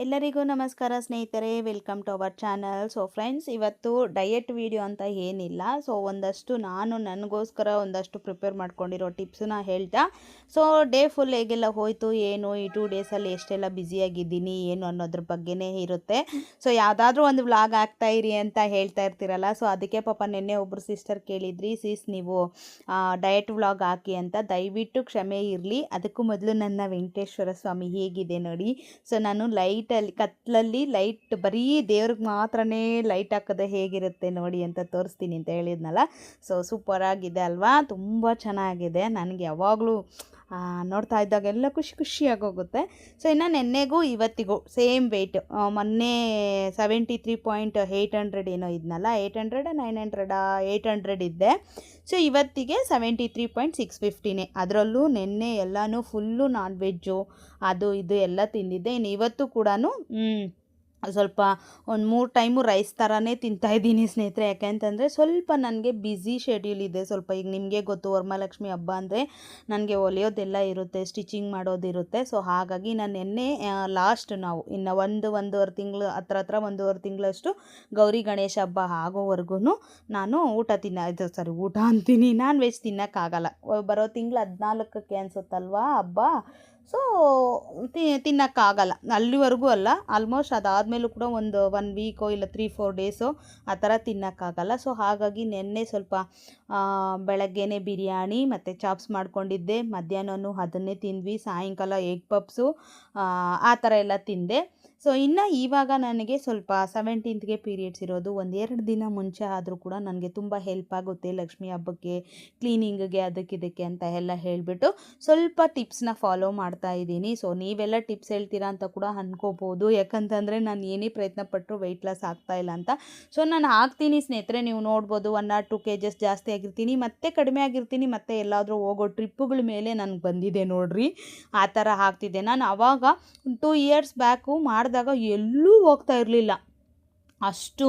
ಎಲ್ಲರಿಗೂ ನಮಸ್ಕಾರ ಸ್ನೇಹಿತರೆ, welcome to our channel. So friends, ಇವತ್ತು ಡಯಟ್ ವಿಡಿಯೋ ಅಂತ ಏನಿಲ್ಲ. ಸೊ ಒಂದಷ್ಟು ನಾನು ನನಗೋಸ್ಕರ ಒಂದಷ್ಟು ಪ್ರಿಪೇರ್ ಮಾಡ್ಕೊಂಡಿರೋ ಟಿಪ್ಸನ್ನ ಹೇಳ್ತಾ, ಸೊ ಡೇ ಫುಲ್ ಹೇಗೆಲ್ಲ ಹೋಯಿತು, ಏನು ಈ 2 ಡೇಸಲ್ಲಿ ಎಷ್ಟೆಲ್ಲ ಬ್ಯುಸಿಯಾಗಿದ್ದೀನಿ ಏನು ಅನ್ನೋದ್ರ ಬಗ್ಗೆನೇ ಇರುತ್ತೆ. ಸೊ ಯಾವುದಾದ್ರೂ ಒಂದು ವ್ಲಾಗ್ ಆಗ್ತಾ ಇರಿ ಅಂತ ಹೇಳ್ತಾ ಇರ್ತೀರಲ್ಲ, ಸೊ ಅದಕ್ಕೆ ಪಾಪ ನಿನ್ನೆ ಒಬ್ಬರು ಸಿಸ್ಟರ್ ಕೇಳಿದ್ರಿ, ನೀವು ಡಯಟ್ ವ್ಲಾಗ್ ಹಾಕಿ ಅಂತ. ದಯವಿಟ್ಟು ಕ್ಷಮೆ ಇರಲಿ. ಅದಕ್ಕೂ ಮೊದಲು ನನ್ನ ವೆಂಕಟೇಶ್ವರ ಸ್ವಾಮಿ ಹೇಗಿದೆ ನೋಡಿ. ಸೊ ನಾನು ಕತ್ಲಲ್ಲಿ ಲೈಟ್ ಬರೀ ದೇವ್ರಿಗೆ ಮಾತ್ರನೇ ಲೈಟ್ ಹಾಕೋದು ಹೇಗಿರುತ್ತೆ ನೋಡಿ ಅಂತ ತೋರಿಸ್ತೀನಿ ಅಂತ ಹೇಳಿದ್ನಲ್ಲ. ಸೊ ಸೂಪರಾಗಿದೆ ಅಲ್ವಾ, ತುಂಬ ಚೆನ್ನಾಗಿದೆ. ನನಗೆ ಯಾವಾಗಲೂ ನೋಡ್ತಾ ಇದ್ದಾಗೆಲ್ಲ ಖುಷಿಯಾಗೋಗುತ್ತೆ. ಸೊ ಇನ್ನು ನೆನ್ನೆಗೂ ಇವತ್ತಿಗೂ ಸೇಮ್ ವೆಯ್ಟ್. ಮೊನ್ನೆ 73.800 ಏನೋ ಇದ್ನಲ್ಲ, 800 900 800 ಇದ್ದೆ. ಸೊ ಇವತ್ತಿಗೆ 73.650ನೇ. ಅದರಲ್ಲೂ ನೆನ್ನೆ ಎಲ್ಲನೂ ಫುಲ್ಲು ನಾನ್ ವೆಜ್ಜು ಅದು ಇದು ಎಲ್ಲ ತಿಂದಿದ್ದೆ. ಇನ್ನು ಇವತ್ತು ಕೂಡ ಸ್ವಲ್ಪ ಒಂದು 3 ಟೈಮು ರೈಸ್ ಥರನೇ ತಿಂತಾಯಿದ್ದೀನಿ ಸ್ನೇಹಿತರೆ. ಯಾಕೆಂತಂದರೆ ಸ್ವಲ್ಪ ನನಗೆ ಬ್ಯುಸಿ ಶೆಡ್ಯೂಲ್ ಇದೆ ಸ್ವಲ್ಪ. ಈಗ ನಿಮಗೆ ಗೊತ್ತು, ವರಮಹಾಲಕ್ಷ್ಮಿ ಹಬ್ಬ ಅಂದರೆ ನನಗೆ ಹೊಲಿಯೋದೆಲ್ಲ ಇರುತ್ತೆ, ಸ್ಟಿಚಿಂಗ್ ಮಾಡೋದಿರುತ್ತೆ. ಸೊ ಹಾಗಾಗಿ ನಾನು ನಿನ್ನೆ ನಾವು ಇನ್ನು ಒಂದೂವರೆ ತಿಂಗಳು ಹತ್ರ 1.5 ತಿಂಗಳಷ್ಟು ಗೌರಿ ಗಣೇಶ ಹಬ್ಬ ಆಗೋವರೆಗೂ ನಾನು ಊಟ ಅಂತೀನಿ, ನಾನ್ ವೆಜ್ ತಿನ್ನೋಕ್ಕಾಗಲ್ಲ. ಬರೋ ತಿಂಗಳು 14ಕ್ಕೆ ಅನಿಸುತ್ತಲ್ವಾ ಹಬ್ಬ. ಸೊ ತಿನ್ನೋಕ್ಕಾಗಲ್ಲ ಅಲ್ಲಿವರೆಗೂ ಅಲ್ಲ, ಆಲ್ಮೋಸ್ಟ್ ಅದಾದಮೇಲೂ ಕೂಡ ಒಂದು 1 ವೀಕೋ ಇಲ್ಲ 3-4 ಡೇಸೋ ಆ ಥರ ತಿನ್ನೋಕ್ಕಾಗಲ್ಲ. ಸೊ ಹಾಗಾಗಿ ನೆನ್ನೆ ಸ್ವಲ್ಪ ಬೆಳಗ್ಗೆನೇ ಬಿರಿಯಾನಿ ಮತ್ತು ಚಾಪ್ಸ್ ಮಾಡ್ಕೊಂಡಿದ್ದೆ, ಮಧ್ಯಾಹ್ನವೂ ಅದನ್ನೇ ತಿಂದ್ವಿ, ಸಾಯಂಕಾಲ ಎಗ್ ಪಪ್ಸು ಆ ಥರ ಎಲ್ಲ ತಿಂದೆ. ಸೊ ಇನ್ನು ಇವಾಗ ನನಗೆ ಸ್ವಲ್ಪ 17ಗೆ ಪೀರಿಯಡ್ಸ್ ಇರೋದು. 1-2 ದಿನ ಮುಂಚೆ ಆದರೂ ಕೂಡ ನನಗೆ ತುಂಬ ಹೆಲ್ಪ್ ಆಗುತ್ತೆ ಲಕ್ಷ್ಮಿ ಹಬ್ಬಕ್ಕೆ, ಕ್ಲೀನಿಂಗಿಗೆ, ಅದಕ್ಕೆ ಅಂತ ಎಲ್ಲ ಹೇಳಿಬಿಟ್ಟು ಸ್ವಲ್ಪ ಟಿಪ್ಸ್ನ ಫಾಲೋ ಮಾಡ್ತಾ ಇದ್ದೀನಿ. ಸೊ ನೀವೆಲ್ಲ ಟಿಪ್ಸ್ ಹೇಳ್ತೀರಾ ಅಂತ ಕೂಡ ಅಂದ್ಕೋಬೋದು, ಯಾಕಂತಂದರೆ ನಾನು ಏನೇ ಪ್ರಯತ್ನ ಪಟ್ಟರು ವೆಯ್ಟ್ ಲಾಸ್ ಆಗ್ತಾಯಿಲ್ಲ ಅಂತ. ಸೊ ನಾನು ಆಗ್ತೀನಿ ಸ್ನೇಹಿತರೆ, ನೀವು ನೋಡ್ಬೋದು 1 or 2 kgs ಜಾಸ್ತಿ ಆಗಿರ್ತೀನಿ, ಮತ್ತೆ ಕಡಿಮೆ ಆಗಿರ್ತೀನಿ, ಮತ್ತೆ ಎಲ್ಲಾದರೂ ಹೋಗೋ ಟ್ರಿಪ್ಪುಗಳ ಮೇಲೆ ನನಗೆ ಬಂದಿದೆ ನೋಡ್ರಿ, ಆ ಥರ ಆಗ್ತಿದೆ. ನಾನು ಆವಾಗ 2 years ಬ್ಯಾಕು ಮಾಡಿದಾಗ ಎಲ್ಲೂ ಹೋಗ್ತಾ ಇರಲಿಲ್ಲ, ಅಷ್ಟು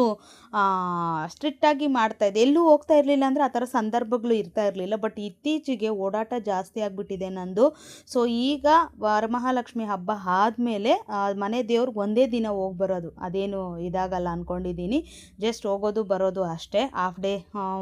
ಸ್ಟ್ರಿಕ್ಟಾಗಿ ಮಾಡ್ತಾಯಿದ್ದೆ. ಎಲ್ಲೂ ಹೋಗ್ತಾ ಇರಲಿಲ್ಲ ಅಂದರೆ ಆ ಥರ ಸಂದರ್ಭಗಳು ಇರ್ತಾ ಇರಲಿಲ್ಲ. ಬಟ್ ಇತ್ತೀಚೆಗೆ ಓಡಾಟ ಜಾಸ್ತಿ ಆಗಿಬಿಟ್ಟಿದೆ ನಂದು. ಸೊ ಈಗ ವರಮಹಾಲಕ್ಷ್ಮಿ ಹಬ್ಬ ಆದಮೇಲೆ ಮನೆ ದೇವ್ರಿಗೆ ಒಂದೇ ದಿನ ಹೋಗಿ ಬರೋದು, ಅದೇನು ಇದಾಗಲ್ಲ ಅಂದ್ಕೊಂಡಿದ್ದೀನಿ. ಜಸ್ಟ್ ಹೋಗೋದು ಬರೋದು ಅಷ್ಟೇ, ಹಾಫ್ ಡೇ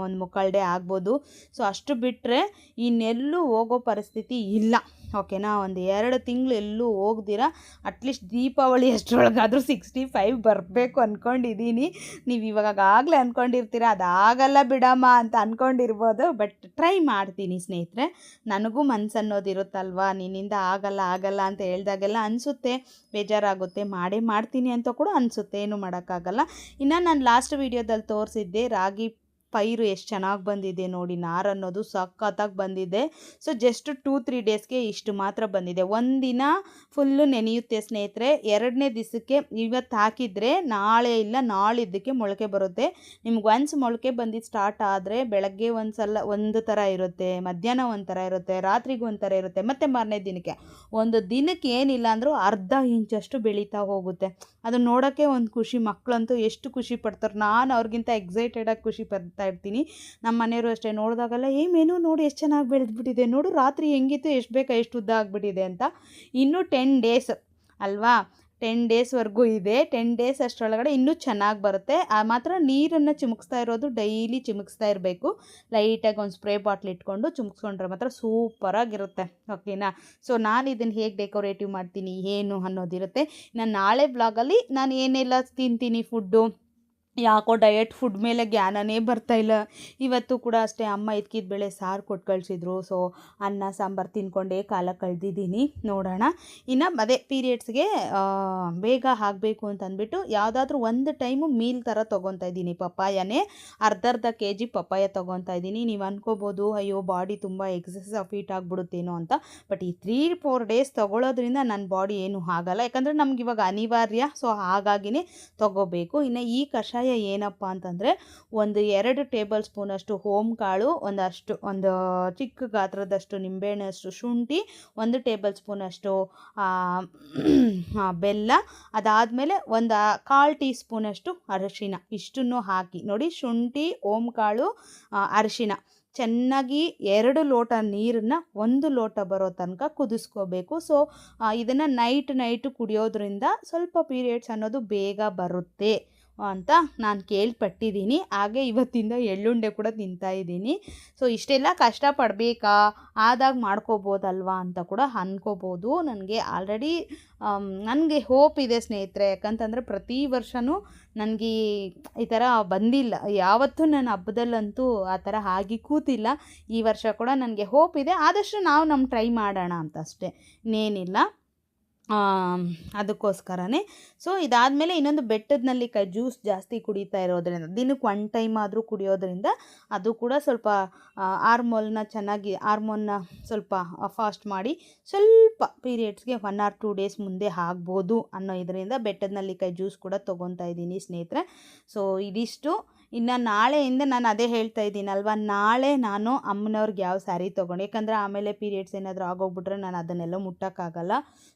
ಒಂದು ಮುಕ್ಕಾಲು ಡೇ ಆಗ್ಬೋದು. ಸೊ ಅಷ್ಟು ಬಿಟ್ಟರೆ ಇನ್ನೆಲ್ಲೂ ಹೋಗೋ ಪರಿಸ್ಥಿತಿ ಇಲ್ಲ, ಓಕೆನಾ. 1-2 ತಿಂಗಳು ಎಲ್ಲೂ ಹೋಗ್ದಿರ ಅಟ್ಲೀಸ್ಟ್ ದೀಪಾವಳಿ ಅಷ್ಟರೊಳಗಾದರೂ 65 ಬರಬೇಕು ಅಂದ್ಕೊಂಡಿದ್ದೀನಿ. ನೀವು ಇವಾಗಲೇ ಅಂದ್ಕೊಂಡಿರ್ತೀರ ಅದಾಗಲ್ಲ ಬಿಡಮ್ಮ ಅಂತ ಅಂದ್ಕೊಂಡಿರ್ಬೋದು, ಬಟ್ ಟ್ರೈ ಮಾಡ್ತೀನಿ ಸ್ನೇಹಿತರೆ. ನನಗೂ ಮನ್ಸು ಅನ್ನೋದಿರುತ್ತಲ್ವ, ನಿನ್ನಿಂದ ಆಗಲ್ಲ ಅಂತ ಹೇಳ್ದಾಗೆಲ್ಲ ಅನಿಸುತ್ತೆ, ಬೇಜಾರಾಗುತ್ತೆ, ಮಾಡ್ತೀನಿ ಅಂತ ಕೂಡ ಅನಿಸುತ್ತೆ, ಏನು ಮಾಡೋಕ್ಕಾಗಲ್ಲ. ಇನ್ನು ನಾನು ಲಾಸ್ಟ್ ವೀಡಿಯೋದಲ್ಲಿ ತೋರಿಸಿದ್ದೆ ರಾಗಿ ಪೈರು ಎಷ್ಟು ಚೆನ್ನಾಗಿ ಬಂದಿದೆ ನೋಡಿ, ನಾರು ಅನ್ನೋದು ಸಖತ್ತಾಗಿ ಬಂದಿದೆ. ಸೊ ಜಸ್ಟ್ 2-3 ಡೇಸ್ಗೆ ಇಷ್ಟು ಮಾತ್ರ ಬಂದಿದೆ. ಒಂದಿನ ಫುಲ್ಲು ನೆನೆಯುತ್ತೆ ಸ್ನೇಹಿತರೆ, 2ನೇ ದಿವಸಕ್ಕೆ ಇವತ್ತು ಹಾಕಿದರೆ ನಾಳೆ ಇಲ್ಲ ನಾಳಿದ್ದಕ್ಕೆ ಮೊಳಕೆ ಬರುತ್ತೆ. ನಿಮ್ಗೆ ಒನ್ಸ್ ಮೊಳಕೆ ಬಂದಿದ್ದು ಸ್ಟಾರ್ಟ್ ಆದರೆ ಬೆಳಗ್ಗೆ ಒಂದು ಥರ ಇರುತ್ತೆ, ಮಧ್ಯಾಹ್ನ ಒಂದು ಥರ ಇರುತ್ತೆ, ರಾತ್ರಿಗೂ ಒಂದು ಥರ ಇರುತ್ತೆ, ಮತ್ತು ಮಾರನೇ ದಿನಕ್ಕೆ ಒಂದು ದಿನಕ್ಕೆ ಏನಿಲ್ಲ ಅಂದರೂ ಅರ್ಧ ಇಂಚಷ್ಟು ಬೆಳೀತಾ ಹೋಗುತ್ತೆ. ಅದು ನೋಡೋಕ್ಕೆ ಒಂದು ಖುಷಿ. ಮಕ್ಕಳಂತೂ ಎಷ್ಟು ಖುಷಿ ಪಡ್ತಾರೆ, ನಾನು ಅವ್ರಿಗಿಂತ ಎಕ್ಸೈಟೆಡಾಗಿ ಖುಷಿ ಪಡ್ತಾ ಇರ್ತೀನಿ. ನಮ್ಮ ಮನೆಯವರು ಅಷ್ಟೇ, ನೋಡಿದಾಗೆಲ್ಲ ಮೆನು ನೋಡಿ ಎಷ್ಟು ಚೆನ್ನಾಗಿ ಬೆಳೆದ್ಬಿಟ್ಟಿದೆ ನೋಡು, ರಾತ್ರಿ ಹೆಂಗಿತ್ತು, ಎಷ್ಟು ಬೇಕಾ ಎಷ್ಟು ಉದ್ದ ಆಗಿಬಿಟ್ಟಿದೆ ಅಂತ. ಇನ್ನೂ 10 ಡೇಸ್ ಅಲ್ವಾ, 10 ಡೇಸ್ವರೆಗೂ ಇದೆ. 10 ಡೇಸ್ ಅಷ್ಟರೊಳಗಡೆ ಇನ್ನೂ ಚೆನ್ನಾಗಿ ಬರುತ್ತೆ. ಮಾತ್ರ ನೀರನ್ನು ಚಿಮುಕ್ಸ್ತಾ ಇರೋದು, ಡೈಲಿ ಚಿಮುಕ್ಸ್ತಾ ಇರಬೇಕು. ಲೈಟಾಗಿ ಒಂದು ಸ್ಪ್ರೇ ಬಾಟ್ಲ್ ಇಟ್ಕೊಂಡು ಚಿಮುಕ್ಸ್ಕೊಂಡ್ರೆ ಮಾತ್ರ ಸೂಪರಾಗಿರುತ್ತೆ, ಓಕೆನಾ. ಸೊ ನಾನು ಇದನ್ನು ಹೇಗೆ ಡೆಕೋರೇಟಿವ್ ಮಾಡ್ತೀನಿ ಏನು ಅನ್ನೋದಿರುತ್ತೆ. ನಾನು ನಾಳೆ ಬ್ಲಾಗಲ್ಲಿ ನಾನು ಏನೆಲ್ಲ ತಿಂತೀನಿ ಫುಡ್ಡು, ಯಾಕೋ ಡಯಟ್ ಫುಡ್ ಮೇಲೆ ಜ್ಞಾನನೇ ಬರ್ತಾಯಿಲ್ಲ. ಇವತ್ತು ಕೂಡ ಅಷ್ಟೇ, ಅಮ್ಮ ಇದ್ಕಿದ ಬೇಳೆ ಸಾರು ಕೊಟ್ಟು ಕಳಿಸಿದ್ರು. ಸೊ ಅನ್ನ ಸಾಂಬಾರು ತಿನ್ಕೊಂಡೇ ಕಾಲ ಕಳೆದಿದ್ದೀನಿ. ನೋಡೋಣ, ಇನ್ನು ಅದೇ ಪೀರಿಯಡ್ಸ್ಗೆ ಬೇಗ ಆಗಬೇಕು ಅಂತ ಅಂದ್ಬಿಟ್ಟು ಯಾವುದಾದ್ರೂ ಒಂದು ಟೈಮು ಮೀಲ್ ಥರ ತೊಗೊತಾ ಇದ್ದೀನಿ. ಪಪ್ಪಾಯನೇ ಅರ್ಧ kg ಪಪ್ಪಾಯ ತೊಗೊತಾ ಇದ್ದೀನಿ. ನೀವು ಅನ್ಕೋಬೋದು, ಅಯ್ಯೋ ಬಾಡಿ ತುಂಬ ಎಕ್ಸಸ್ ಆಫ್ ಹೀಟ್ ಆಗಿಬಿಡುತ್ತೇನೋ ಅಂತ. ಬಟ್ ಈ 3-4 ಡೇಸ್ ತೊಗೊಳೋದ್ರಿಂದ ನನ್ನ ಬಾಡಿ ಏನೂ ಆಗಲ್ಲ, ಯಾಕಂದರೆ ನಮ್ಗೆ ಇವಾಗ ಅನಿವಾರ್ಯ. ಸೊ ಹಾಗಾಗಿನೇ ತೊಗೋಬೇಕು. ಇನ್ನು ಈ ಕಷಾಯ ಏನಪ್ಪ ಅಂತಂದರೆ, 1-2 ಟೇಬಲ್ ಸ್ಪೂನಷ್ಟು ಕಾಳು, ಒಂದು ಚಿಕ್ಕ ಗಾತ್ರದಷ್ಟು ನಿಂಬೆಹಣ್ಣಷ್ಟು ಶುಂಠಿ, 1 ಟೇಬಲ್ ಸ್ಪೂನಷ್ಟು ಬೆಲ್ಲ, ಅದಾದಮೇಲೆ 1/4 ಟೀ ಸ್ಪೂನಷ್ಟು ಅರಿಶಿನ, ಇಷ್ಟನ್ನು ಹಾಕಿ ನೋಡಿ. ಶುಂಠಿ, ಕಾಳು, ಅರಿಶಿನ ಚೆನ್ನಾಗಿ 2 ಲೋಟ ನೀರನ್ನ 1 ಲೋಟ ಬರೋ ತನಕ ಕುದಿಸ್ಕೋಬೇಕು. ಸೊ ಇದನ್ನು ನೈಟ್ ಕುಡಿಯೋದ್ರಿಂದ ಸ್ವಲ್ಪ ಪೀರಿಯಡ್ಸ್ ಅನ್ನೋದು ಬೇಗ ಬರುತ್ತೆ ಅಂತ ನಾನು ಕೇಳ್ಪಟ್ಟಿದ್ದೀನಿ. ಹಾಗೆ ಇವತ್ತಿಂದ ಎಳ್ಳುಂಡೆ ಕೂಡ ತಿಂತಾಯಿದ್ದೀನಿ. ಸೊ ಇಷ್ಟೆಲ್ಲ ಕಷ್ಟಪಡಬೇಕಾ, ಆದಾಗ ಮಾಡ್ಕೋಬೋದಲ್ವಾ ಅಂತ ಕೂಡ ಅಂದ್ಕೋಬೋದು. ನನಗೆ ಆಲ್ರೆಡಿ ನನಗೆ ಹೋಪ್ ಇದೆ ಸ್ನೇಹಿತರೆ. ಯಾಕಂತಂದರೆ ಪ್ರತಿ ವರ್ಷವೂ ನನಗೆ ಈ ಥರ ಬಂದಿಲ್ಲ, ಯಾವತ್ತೂ ನನ್ನ ಹಬ್ಬದಲ್ಲಂತೂ ಆ ಥರ ಆಗಿ ಕೂತಿಲ್ಲ. ಈ ವರ್ಷ ಕೂಡ ನನಗೆ ಹೋಪ್ ಇದೆ. ಆದಷ್ಟು ನಾವು ಟ್ರೈ ಮಾಡೋಣ ಅಂತ ಅಷ್ಟೇ, ಇನ್ನೇನಿಲ್ಲ. ಅದಕ್ಕೋಸ್ಕರನೇ. ಸೊ ಇದಾದಮೇಲೆ ಇನ್ನೊಂದು ಬೆಟ್ಟದ ನೆಲ್ಲಿಕಾಯಿ ಜ್ಯೂಸ್ ಜಾಸ್ತಿ ಕುಡಿತಾ ಇರೋದ್ರಿಂದ, ದಿನಕ್ಕೆ 1 ಟೈಮ್ ಆದರೂ ಕುಡಿಯೋದ್ರಿಂದ ಅದು ಕೂಡ ಸ್ವಲ್ಪ ಹಾರ್ಮೋನ್ನ ಸ್ವಲ್ಪ ಫಾಸ್ಟ್ ಮಾಡಿ ಸ್ವಲ್ಪ ಪೀರಿಯಡ್ಸ್ಗೆ 1 or 2 ಡೇಸ್ ಮುಂದೆ ಆಗ್ಬೋದು ಅನ್ನೋ ಇದರಿಂದ ಬೆಟ್ಟದ ನೆಲ್ಲಿಕಾಯಿ ಜ್ಯೂಸ್ ಕೂಡ ತೊಗೊತಾ ಇದ್ದೀನಿ ಸ್ನೇಹಿತರೆ. ಸೊ ಇದಿಷ್ಟು. ಇನ್ನು ನಾಳೆಯಿಂದ ನಾನು ಅದೇ ಹೇಳ್ತಾ ಇದ್ದೀನಲ್ವ, ನಾಳೆ ನಾನು ಅಮ್ಮನವ್ರಿಗೆ ಯಾವ ಸ್ಯಾರಿ ತೊಗೊಂಡು, ಯಾಕಂದರೆ ಆಮೇಲೆ ಪೀರಿಯಡ್ಸ್ ಏನಾದರೂ ಆಗೋಗ್ಬಿಟ್ರೆ ನಾನು ಅದನ್ನೆಲ್ಲ ಮುಟ್ಟೋಕ್ಕಾಗಲ್ಲ.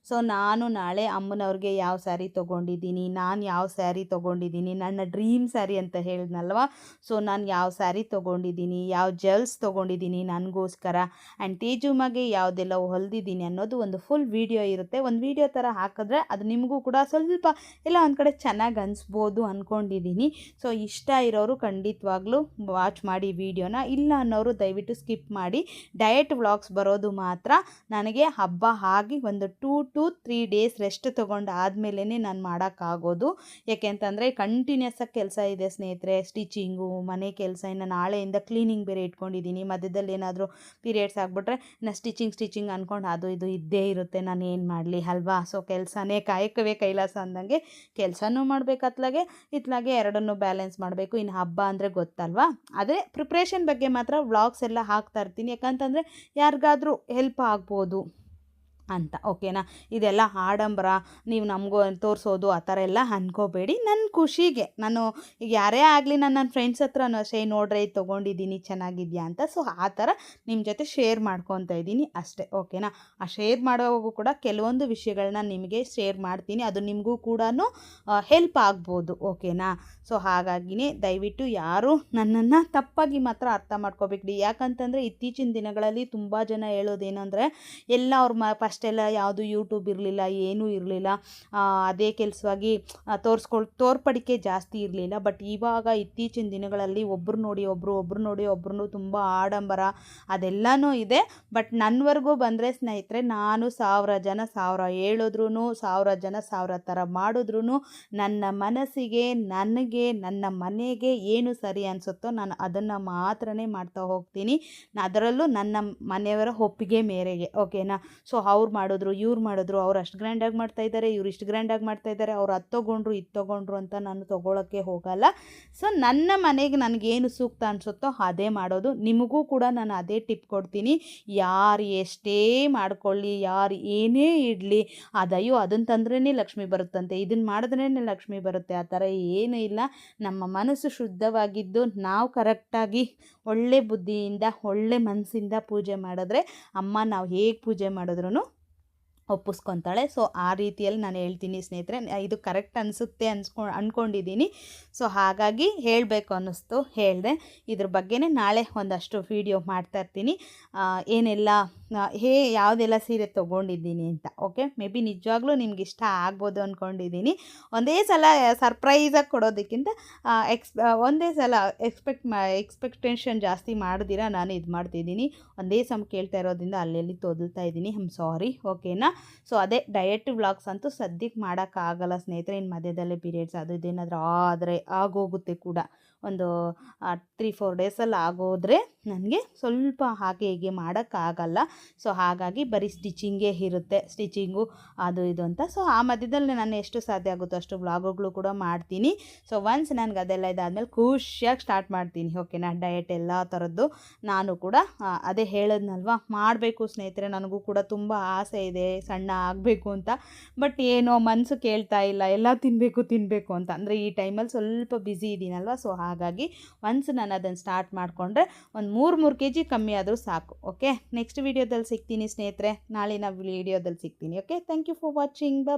ಸೊ ನಾನು ನಾಳೆ ಅಮ್ಮನವ್ರಿಗೆ ಯಾವ ಸ್ಯಾರಿ ತೊಗೊಂಡಿದ್ದೀನಿ, ನಾನು ಯಾವ ಸ್ಯಾರಿ ತೊಗೊಂಡಿದ್ದೀನಿ, ನನ್ನ ಡ್ರೀಮ್ ಸ್ಯಾರಿ ಅಂತ ಹೇಳಿದ್ನಲ್ವ, ಸೊ ನಾನು ಯಾವ ಸ್ಯಾರಿ ತೊಗೊಂಡಿದ್ದೀನಿ, ಯಾವ ಜೆಲ್ಸ್ ತೊಗೊಂಡಿದ್ದೀನಿ ನನಗೋಸ್ಕರ, ಆ್ಯಂಡ್ ತೇಜುಮಗೆ ಯಾವುದೆಲ್ಲ ಹೊಲಿದಿದ್ದೀನಿ ಅನ್ನೋದು ಒಂದು ಫುಲ್ ವೀಡಿಯೋ ಇರುತ್ತೆ. ಒಂದು ವೀಡಿಯೋ ಥರ ಹಾಕಿದ್ರೆ ಅದು ನಿಮಗೂ ಕೂಡ ಸ್ವಲ್ಪ ಎಲ್ಲ ಒಂದು ಕಡೆ ಚೆನ್ನಾಗಿ ಅನಿಸ್ಬೋದು ಅಂದ್ಕೊಂಡಿದ್ದೀನಿ. ಸೊ ಇಷ್ಟ ಇರೋರು ಖಂಡಿತವಾಗ್ಲೂ ವಾಚ್ ಮಾಡಿ ವೀಡಿಯೋನ, ಇಲ್ಲ ಅನ್ನೋರು ದಯವಿಟ್ಟು ಸ್ಕಿಪ್ ಮಾಡಿ. ಡಯಟ್ ವ್ಲಾಗ್ಸ್ ಬರೋದು ಮಾತ್ರ ನನಗೆ ಹಬ್ಬ ಆಗಿ ಒಂದು 2 to 3 ಡೇಸ್ ರೆಸ್ಟ್ ತೊಗೊಂಡು ಆದಮೇಲೆ ನಾನು ಮಾಡೋಕ್ಕಾಗೋದು. ಯಾಕೆಂತಂದರೆ ಕಂಟಿನ್ಯೂಸ್ ಆಗಿ ಕೆಲಸ ಇದೆ ಸ್ನೇಹಿತರೆ, ಸ್ಟಿಚಿಂಗು, ಮನೆ ಕೆಲಸ, ಇನ್ನು ನಾಳೆಯಿಂದ ಕ್ಲೀನಿಂಗ್ ಬೇರೆ ಇಟ್ಕೊಂಡಿದ್ದೀನಿ. ಮಧ್ಯದಲ್ಲಿ ಏನಾದರೂ ಪೀರಿಯಡ್ಸ್ ಆಗಿಬಿಟ್ರೆ ನಾನು ಸ್ಟಿಚಿಂಗ್ ಅಂದ್ಕೊಂಡು ಅದು ಇದು ಇದ್ದೇ ಇರುತ್ತೆ, ನಾನು ಏನು ಮಾಡಲಿ ಅಲ್ವಾ. ಸೊ ಕೆಲಸನೇ ಕಾಯಕವೇ ಕೈಲಾಸ ಅಂದಂಗೆ ಕೆಲಸನೂ ಮಾಡಬೇಕು, ಇತ್ಲಾಗೆ ಎರಡನ್ನೂ ಬ್ಯಾಲೆನ್ಸ್ ಮಾಡಬೇಕು. ಇನ್ನು ಹಬ್ಬ ಅಂದರೆ ಗೊತ್ತಲ್ವಾ. ಅದೇ ಪ್ರಿಪ್ರೇಷನ್ ಬಗ್ಗೆ ಮಾತ್ರ ವ್ಲಾಗ್ಸ್ ಎಲ್ಲ ಹಾಕ್ತಾ ಇರ್ತೀನಿ, ಯಾಕಂತಂದರೆ ಯಾರಿಗಾದರೂ ಹೆಲ್ಪ್ ಆಗ್ಬೋದು ಅಂತ. ಓಕೆನಾ. ಇದೆಲ್ಲ ಆಡಂಬರ ನೀವು ನಮಗೂ ತೋರಿಸೋದು ಆ ಥರ ಎಲ್ಲ ಅಂದ್ಕೋಬೇಡಿ. ನನ್ನ ಖುಷಿಗೆ ನಾನು ಈಗ ಯಾರೇ ಆಗಲಿ ನನ್ನ ಫ್ರೆಂಡ್ಸ್ ಹತ್ರನೂ ಅಷ್ಟೇ, ನೋಡ್ರೆ ಇದು ತೊಗೊಂಡಿದ್ದೀನಿ ಚೆನ್ನಾಗಿದೆಯಾ ಅಂತ. ಸೊ ಆ ಥರ ನಿಮ್ಮ ಜೊತೆ ಶೇರ್ ಮಾಡ್ಕೊತಾ ಇದ್ದೀನಿ ಅಷ್ಟೇ. ಓಕೆನಾ. ಆ ಶೇರ್ ಮಾಡೋವಾಗೂ ಕೂಡ ಕೆಲವೊಂದು ವಿಷಯಗಳನ್ನ ನಿಮಗೆ ಶೇರ್ ಮಾಡ್ತೀನಿ, ಅದು ನಿಮಗೂ ಕೂಡ ಹೆಲ್ಪ್ ಆಗ್ಬೋದು. ಓಕೆನಾ. ಸೊ ಹಾಗಾಗಿನೇ ದಯವಿಟ್ಟು ಯಾರು ನನ್ನನ್ನು ತಪ್ಪಾಗಿ ಮಾತ್ರ ಅರ್ಥ ಮಾಡ್ಕೋಬೇಡಿ. ಯಾಕಂತಂದರೆ ಇತ್ತೀಚಿನ ದಿನಗಳಲ್ಲಿ ತುಂಬ ಜನ ಹೇಳೋದೇನೆಂದರೆ, ಎಲ್ಲ ಅವ್ರ ಫಸ್ಟೆಲ್ಲ ಯಾವುದು ಯೂಟ್ಯೂಬ್ ಇರಲಿಲ್ಲ, ಏನೂ ಇರಲಿಲ್ಲ, ಅದೇ ಕೆಲಸವಾಗಿ ತೋರ್ಪಡಿಕೆ ಜಾಸ್ತಿ ಇರಲಿಲ್ಲ. ಬಟ್ ಇವಾಗ ಇತ್ತೀಚಿನ ದಿನಗಳಲ್ಲಿ ಒಬ್ಬರು ನೋಡಿ ಒಬ್ಬರು ತುಂಬ ಆಡಂಬರ ಅದೆಲ್ಲನೂ ಇದೆ. ಬಟ್ ನನ್ನವರೆಗೂ ಬಂದರೆ ಸ್ನೇಹಿತರೆ, ನಾನು 1000 ಜನ 1000 ಹೇಳಿದ್ರು, 1000 ಜನ 1000 ಥರ ಮಾಡಿದ್ರು, ನನ್ನ ಮನಸ್ಸಿಗೆ, ನನಗೆ, ನನ್ನ ಮನೆಗೆ ಏನು ಸರಿ ಅನಿಸುತ್ತೋ ನಾನು ಅದನ್ನು ಮಾತ್ರನೇ ಮಾಡ್ತಾ ಹೋಗ್ತೀನಿ. ಅದರಲ್ಲೂ ನನ್ನ ಮನೆಯವರ ಒಪ್ಪಿಗೆ ಮೇರೆಗೆ. ಓಕೆನಾ. ಸೊ ಅವ್ರು ಮಾಡಿದ್ರು, ಇವ್ರು ಮಾಡಿದ್ರು, ಅವ್ರು ಅಷ್ಟು ಗ್ರ್ಯಾಂಡಾಗಿ ಮಾಡ್ತಾಯಿದ್ದಾರೆ, ಇವ್ರು ಇಷ್ಟು ಗ್ರ್ಯಾಂಡಾಗಿ ಮಾಡ್ತಾಯಿದ್ದಾರೆ, ಅವ್ರು ಅದು ತೊಗೊಂಡ್ರು ಇದು ತೊಗೊಂಡ್ರು ಅಂತ ನಾನು ತೊಗೊಳಕ್ಕೆ ಹೋಗಲ್ಲ. ಸೊ ನನ್ನ ಮನೆಗೆ ನನಗೇನು ಸೂಕ್ತ ಅನಿಸುತ್ತೋ ಅದೇ ಮಾಡೋದು. ನಿಮಗೂ ಕೂಡ ನಾನು ಅದೇ ಟಿಪ್ ಕೊಡ್ತೀನಿ. ಯಾರು ಎಷ್ಟೇ ಮಾಡ್ಕೊಳ್ಳಿ, ಯಾರು ಏನೇ ಇಡಲಿ, ಅದಯ್ಯೋ ಅದನ್ನು ತಂದ್ರೇ ಲಕ್ಷ್ಮಿ ಬರುತ್ತಂತೆ, ಇದನ್ನು ಮಾಡಿದ್ರೇ ಲಕ್ಷ್ಮಿ ಬರುತ್ತೆ, ಆ ಥರ ಏನೂ ಇಲ್ಲ. ನಮ್ಮ ಮನಸ್ಸು ಶುದ್ಧವಾಗಿದ್ದು ನಾವು ಕರೆಕ್ಟಾಗಿ ಒಳ್ಳೆ ಬುದ್ಧಿಯಿಂದ ಒಳ್ಳೆ ಮನಸ್ಸಿಂದ ಪೂಜೆ ಮಾಡಿದ್ರೆ ಅಮ್ಮ ನಾವು ಹೇಗೆ ಪೂಜೆ ಮಾಡಿದ್ರು ಒಪ್ಪಿಸ್ಕೊತಾಳೆ. ಸೊ ಆ ರೀತಿಯಲ್ಲಿ ನಾನು ಹೇಳ್ತೀನಿ ಸ್ನೇಹಿತರೆ, ಇದು ಕರೆಕ್ಟ್ ಅನಿಸುತ್ತೆ ಅಂದ್ಕೊಂಡಿದ್ದೀನಿ. ಸೊ ಹಾಗಾಗಿ ಹೇಳಬೇಕು ಅನ್ನಿಸ್ತು, ಹೇಳಿದೆ. ಇದ್ರ ಬಗ್ಗೆನೇ ನಾಳೆ ಒಂದಷ್ಟು ವೀಡಿಯೋ ಮಾಡ್ತಾಯಿರ್ತೀನಿ, ಏನೆಲ್ಲ ಯಾವುದೆಲ್ಲ ಸೀರೆ ತೊಗೊಂಡಿದ್ದೀನಿ ಅಂತ. ಓಕೆ. ಮೇ ಬಿ ನಿಜವಾಗ್ಲೂ ನಿಮ್ಗೆ ಇಷ್ಟ ಆಗ್ಬೋದು ಅಂದ್ಕೊಂಡಿದ್ದೀನಿ. ಒಂದೇ ಸಲ ಸರ್ಪ್ರೈಸಾಗಿ ಕೊಡೋದಕ್ಕಿಂತ ಒಂದೇ ಸಲ ಎಕ್ಸ್ಪೆಕ್ಟೇಷನ್ ಜಾಸ್ತಿ ಮಾಡಿದಿರ ನಾನು ಇದು ಮಾಡ್ತಿದ್ದೀನಿ. ಒಂದೇ ಸಮ ಕೇಳ್ತಾ ಇರೋದ್ರಿಂದ ಅಲ್ಲೆಲ್ಲಿ ತೊದಲ್ತಾ ಇದ್ದೀನಿ, ಸಾರಿ. ಓಕೆನಾ. ಸೊ ಅದೇ ಡಯಟ್ ವ್ಲಾಗ್ಸ್ ಅಂತೂ ಸದ್ಯಕ್ಕೆ ಮಾಡೋಕ್ಕಾಗಲ್ಲ ಸ್ನೇಹಿತರೆ. ಇನ್ನು ಮಧ್ಯದಲ್ಲೇ ಪೀರಿಯಡ್ಸ್ ಅದು ಇದೇನಾದರೂ ಆದರೆ ಆಗೋಗುತ್ತೆ ಕೂಡ, ಒಂದು 3-4 ಡೇಸಲ್ಲಿ ಆಗೋದ್ರೆ ನನಗೆ ಸ್ವಲ್ಪ ಹಾಗೆ ಹೀಗೆ ಮಾಡೋಕ್ಕಾಗಲ್ಲ. ಸೊ ಹಾಗಾಗಿ ಬರೀ ಸ್ಟಿಚಿಂಗೇ ಇರುತ್ತೆ, ಸ್ಟಿಚಿಂಗು ಅದು ಇದು ಅಂತ. ಸೊ ಆ ಮಧ್ಯದಲ್ಲಿ ನಾನು ಎಷ್ಟು ಸಾಧ್ಯ ಆಗುತ್ತೋ ಅಷ್ಟು ವ್ಲಾಗುಗಳು ಕೂಡ ಮಾಡ್ತೀನಿ. ಸೊ ಒನ್ಸ್ ನನಗೆ ಅದೆಲ್ಲ ಇದಾದಮೇಲೆ ಖುಷಿಯಾಗಿ ಸ್ಟಾರ್ಟ್ ಮಾಡ್ತೀನಿ. ಓಕೆನಾ. ಡಯಟ್ ಎಲ್ಲ ಥರದ್ದು ನಾನು ಕೂಡ ಅದೇ ಹೇಳಿದ್ನಲ್ವ, ಮಾಡಬೇಕು ಸ್ನೇಹಿತರೆ. ನನಗೂ ಕೂಡ ತುಂಬ ಆಸೆ ಇದೆ ಸಣ್ಣ ಆಗಬೇಕು ಅಂತ. ಬಟ್ ಏನೋ ಮನಸ್ಸು ಕೇಳ್ತಾ ಇಲ್ಲ, ಎಲ್ಲ ತಿನ್ನಬೇಕು ಅಂತ. ಅಂದರೆ ಈ ಟೈಮಲ್ಲಿ ಸ್ವಲ್ಪ ಬ್ಯುಸಿ ಇದ್ದೀನಲ್ವ. ಸೊ ಹಾಗಾಗಿ ಒನ್ಸ್ ನಾನು ಅದನ್ನು ಸ್ಟಾರ್ಟ್ ಮಾಡಿಕೊಂಡ್ರೆ ಒಂದು 3 kg ಕಮ್ಮಿ ಆದರೂ ಸಾಕು. ಓಕೆ. ನೆಕ್ಸ್ಟ್ ವೀಡಿಯೋದಲ್ಲಿ ಸಿಗ್ತೀನಿ ಸ್ನೇಹಿತರೆ, ನಾಳಿನ ವೀಡಿಯೋದಲ್ಲಿ ಸಿಗ್ತೀನಿ. Okay. Thank you for watching.